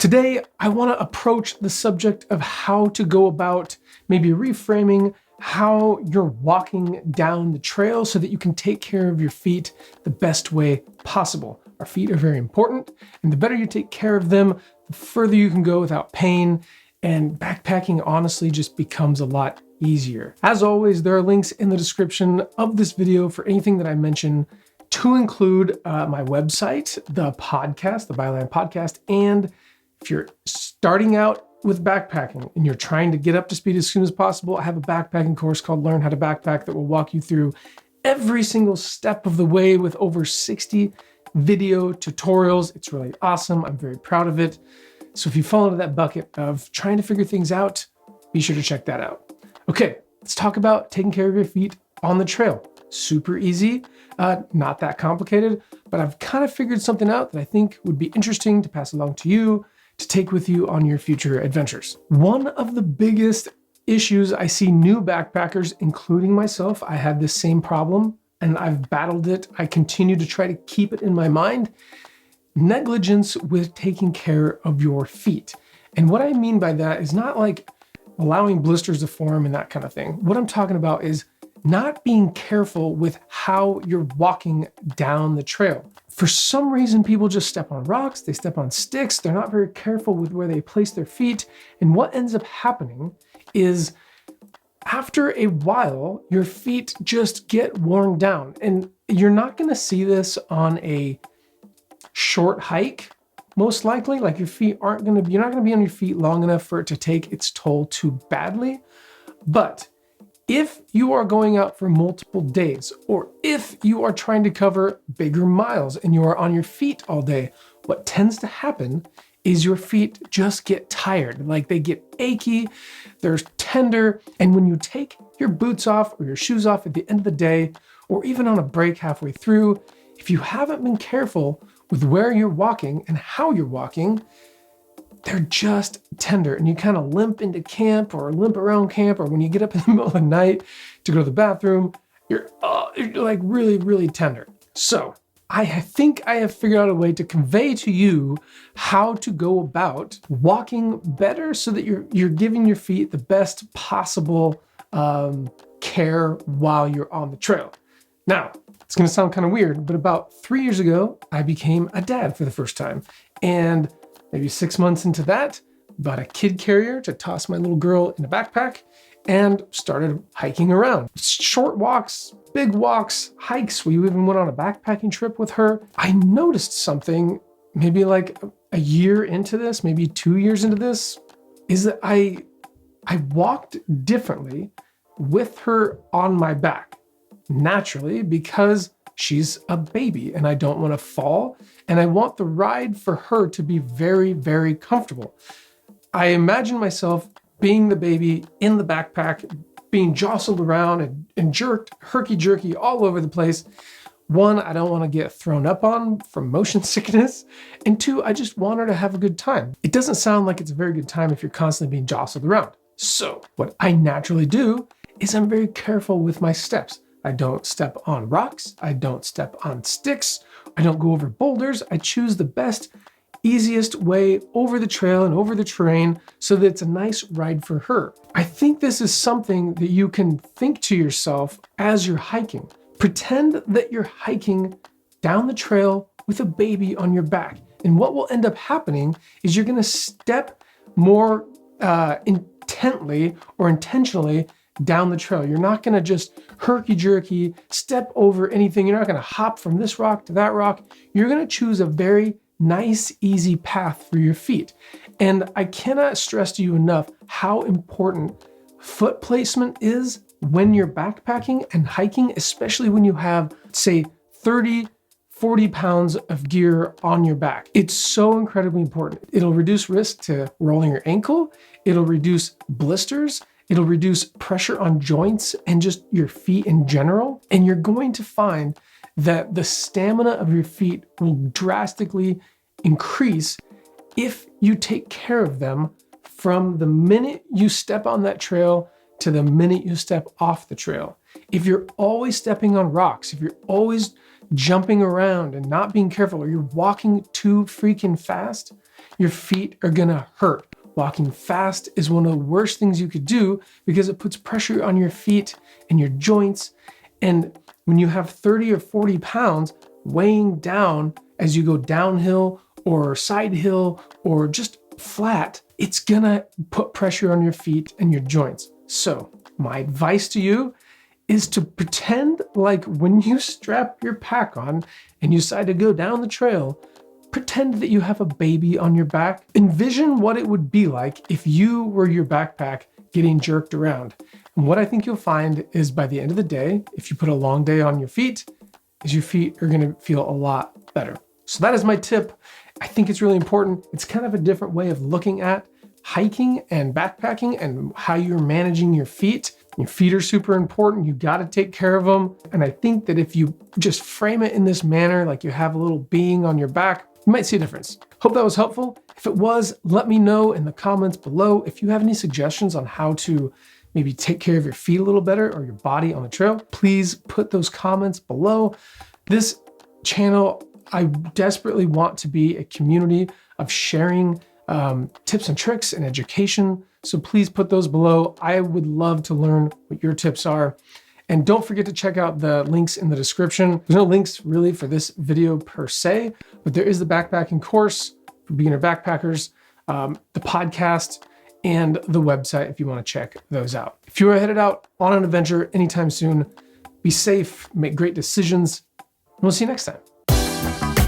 Today, I want to approach the subject of how to go about maybe reframing how you're walking down the trail so that you can take care of your feet the best way possible. Our feet are very important, and the better you take care of them, the further you can go without pain, and backpacking honestly just becomes a lot easier. As always, there are links in the description of this video for anything that I mention, to include my website, the podcast, the Byland podcast, and if you're starting out with backpacking and you're trying to get up to speed as soon as possible, I have a backpacking course called Learn How to Backpack that will walk you through every single step of the way with over 60 video tutorials. It's really awesome. I'm very proud of it. So if you fall into that bucket of trying to figure things out, be sure to check that out. Okay, let's talk about taking care of your feet on the trail. Super easy, not that complicated, but I've kind of figured something out that I think would be interesting to pass along to you, to take with you on your future adventures. One of the biggest issues I see new backpackers, including myself, I had this same problem and I've battled it. I continue to try to keep it in my mind. Negligence with taking care of your feet. And what I mean by that is not like allowing blisters to form and that kind of thing. What I'm talking about is not being careful with how you're walking down the trail. For some reason, people just step on rocks, they step on sticks, they're not very careful with where they place their feet. And what ends up happening is after a while, your feet just get worn down. And you're not gonna see this on a short hike, most likely. Like you're not gonna be on your feet long enough for it to take its toll too badly. But if you are going out for multiple days, or if you are trying to cover bigger miles and you are on your feet all day, what tends to happen is your feet just get tired. Like they get achy, they're tender. And when you take your boots off or your shoes off at the end of the day, or even on a break halfway through, if you haven't been careful with where you're walking and how you're walking, they're just tender, and you kind of limp into camp or limp around camp, or when you get up in the middle of the night to go to the bathroom, you're like really, really tender. So I think I have figured out a way to convey to you how to go about walking better so that you're giving your feet the best possible care while you're on the trail. Now, it's gonna sound kind of weird, but about 3 years ago, I became a dad for the first time. And maybe 6 months into that, bought a kid carrier to toss my little girl in a backpack and started hiking around. Short walks, big walks, hikes. We even went on a backpacking trip with her. I noticed something maybe like a year into this, maybe 2 years into this, is that I walked differently with her on my back, naturally, because she's a baby and I don't want to fall. And I want the ride for her to be very, very comfortable. I imagine myself being the baby in the backpack, being jostled around and jerked, herky-jerky all over the place. One, I don't want to get thrown up on from motion sickness. And two, I just want her to have a good time. It doesn't sound like it's a very good time if you're constantly being jostled around. So what I naturally do is I'm very careful with my steps. I don't step on rocks. I don't step on sticks. I don't go over boulders. I choose the best, easiest way over the trail and over the terrain so that it's a nice ride for her. I think this is something that you can think to yourself as you're hiking. Pretend that you're hiking down the trail with a baby on your back. And what will end up happening is you're gonna step more intently or intentionally down the trail. You're not gonna just herky-jerky, step over anything. You're not gonna hop from this rock to that rock. You're gonna choose a very nice, easy path for your feet. And I cannot stress to you enough how important foot placement is when you're backpacking and hiking, especially when you have, say, 30, 40 pounds of gear on your back. It's so incredibly important. It'll reduce risk to rolling your ankle. It'll reduce blisters. It'll reduce pressure on joints and just your feet in general. And you're going to find that the stamina of your feet will drastically increase if you take care of them from the minute you step on that trail to the minute you step off the trail. If you're always stepping on rocks, if you're always jumping around and not being careful, or you're walking too freaking fast, Your feet are gonna hurt. Walking fast is one of the worst things you could do because it puts pressure on your feet and your joints. And when you have 30 or 40 pounds weighing down as you go downhill or side hill or just flat, it's gonna put pressure on your feet and your joints. So my advice to you is to pretend like when you strap your pack on and you decide to go down the trail, pretend that you have a baby on your back. Envision what it would be like if you were your backpack getting jerked around. And what I think you'll find is by the end of the day, if you put a long day on your feet, is your feet are gonna feel a lot better. So that is my tip. I think it's really important. It's kind of a different way of looking at hiking and backpacking and how you're managing your feet. Your feet are super important. You got to take care of them. And I think that if you just frame it in this manner, like you have a little being on your back, you might see a difference. Hope that was helpful. If it was, let me know in the comments below. If you have any suggestions on how to maybe take care of your feet a little better or your body on the trail, please put those comments below. This channel, I desperately want to be a community of sharing tips and tricks and education. So please put those below. I would love to learn what your tips are. And don't forget to check out the links in the description. There's no links really for this video per se, but there is the backpacking course for beginner backpackers, the podcast, and the website if you want to check those out. If you are headed out on an adventure anytime soon, be safe, make great decisions, and we'll see you next time.